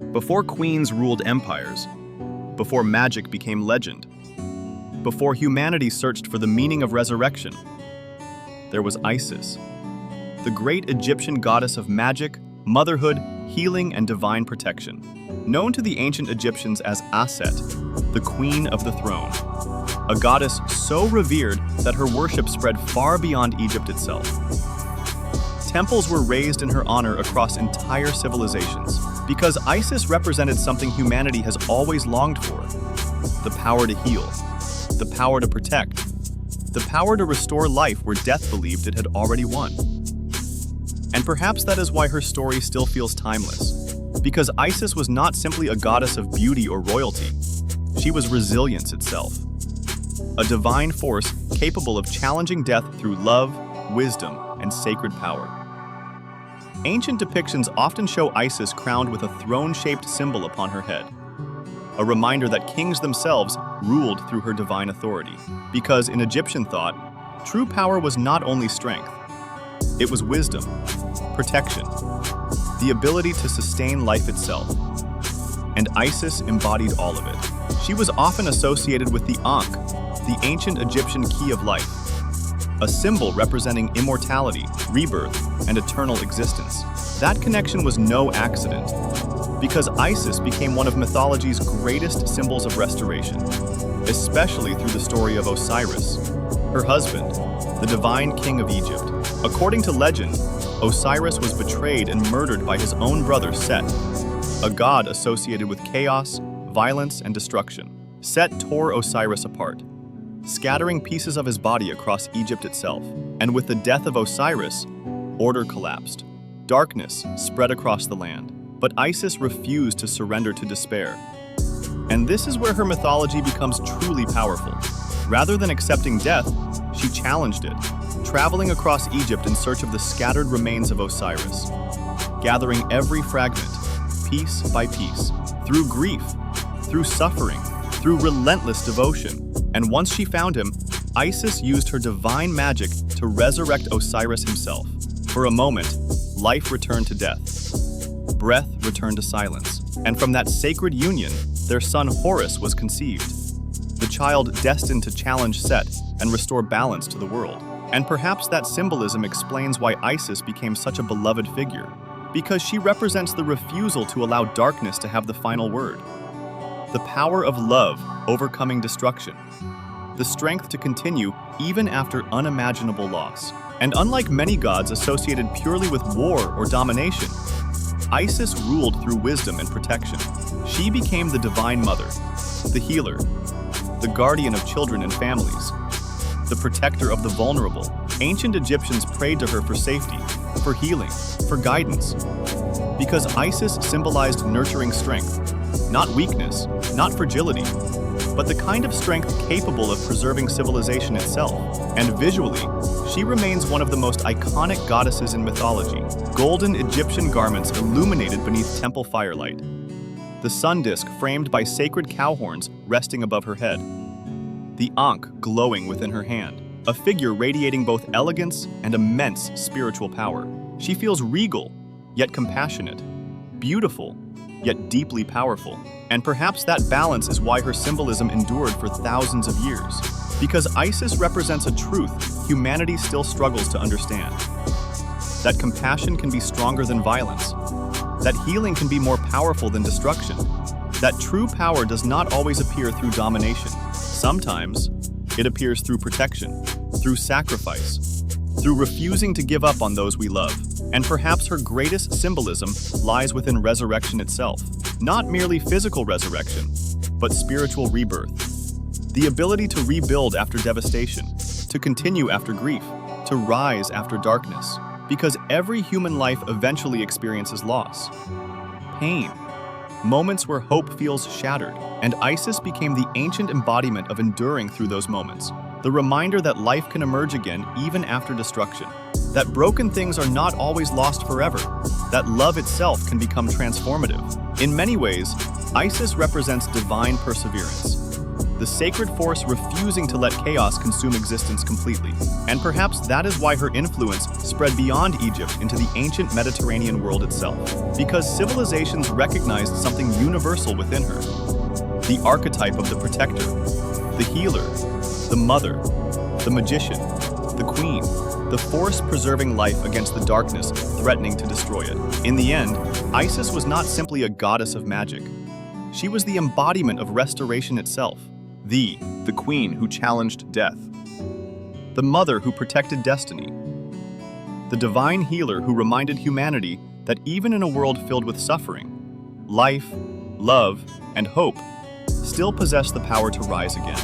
Before queens ruled empires, before magic became legend, before humanity searched for the meaning of resurrection, there was Isis, the great Egyptian goddess of magic, motherhood, healing, and divine protection. Known to the ancient Egyptians as Aset, the queen of the throne, a goddess so revered that her worship spread far beyond Egypt itself. Temples were raised in her honor across entire civilizations because Isis represented something humanity has always longed for: the power to heal, the power to protect, the power to restore life where death believed it had already won. And perhaps that is why her story still feels timeless, because Isis was not simply a goddess of beauty or royalty, she was resilience itself. A divine force capable of challenging death through love, wisdom, and sacred power. Ancient depictions often show Isis crowned with a throne-shaped symbol upon her head, a reminder that kings themselves ruled through her divine authority. Because in Egyptian thought, true power was not only strength, it was wisdom, protection, the ability to sustain life itself. And Isis embodied all of it. She was often associated with the Ankh, the ancient Egyptian key of life, a symbol representing immortality, rebirth, and eternal existence. That connection was no accident, because Isis became one of mythology's greatest symbols of restoration, especially through the story of Osiris, her husband, the divine king of Egypt. According to legend, Osiris was betrayed and murdered by his own brother Set, a god associated with chaos, violence, and destruction. Set tore Osiris apart, scattering pieces of his body across Egypt itself. And with the death of Osiris, order collapsed. Darkness spread across the land. But Isis refused to surrender to despair. And this is where her mythology becomes truly powerful. Rather than accepting death, she challenged it, traveling across Egypt in search of the scattered remains of Osiris, gathering every fragment, piece by piece, through grief, through suffering, through relentless devotion. And once she found him, Isis used her divine magic to resurrect Osiris himself. For a moment, life returned to death. Breath returned to silence. And from that sacred union, their son Horus was conceived, the child destined to challenge Set and restore balance to the world. And perhaps that symbolism explains why Isis became such a beloved figure, because she represents the refusal to allow darkness to have the final word. The power of love overcoming destruction. The strength to continue even after unimaginable loss. And unlike many gods associated purely with war or domination, Isis ruled through wisdom and protection. She became the divine mother, the healer, the guardian of children and families, the protector of the vulnerable. Ancient Egyptians prayed to her for safety, for healing, for guidance, because Isis symbolized nurturing strength, not weakness, not fragility, but the kind of strength capable of preserving civilization itself. And visually, she remains one of the most iconic goddesses in mythology. Golden Egyptian garments illuminated beneath temple firelight. The sun disk framed by sacred cow horns resting above her head. The Ankh glowing within her hand. A figure radiating both elegance and immense spiritual power. She feels regal, yet compassionate. Beautiful, yet deeply powerful. And perhaps that balance is why her symbolism endured for thousands of years. Because Isis represents a truth humanity still struggles to understand. That compassion can be stronger than violence. That healing can be more powerful than destruction. That true power does not always appear through domination. Sometimes, it appears through protection, through sacrifice, through refusing to give up on those we love. And perhaps her greatest symbolism lies within resurrection itself. Not merely physical resurrection, but spiritual rebirth. The ability to rebuild after devastation, to continue after grief, to rise after darkness. Because every human life eventually experiences loss, pain, moments where hope feels shattered. And Isis became the ancient embodiment of enduring through those moments. The reminder that life can emerge again even after destruction. That broken things are not always lost forever. That love itself can become transformative. In many ways, Isis represents divine perseverance. the sacred force refusing to let chaos consume existence completely. And perhaps that is why her influence spread beyond Egypt into the ancient Mediterranean world itself, because civilizations recognized something universal within her. The archetype of the protector, the healer, the mother, the magician, the queen, the force preserving life against the darkness threatening to destroy it. In the end, Isis was not simply a goddess of magic. She was the embodiment of restoration itself. The queen who challenged death. The mother who protected destiny. The divine healer who reminded humanity that even in a world filled with suffering, life, love, and hope still possess the power to rise again.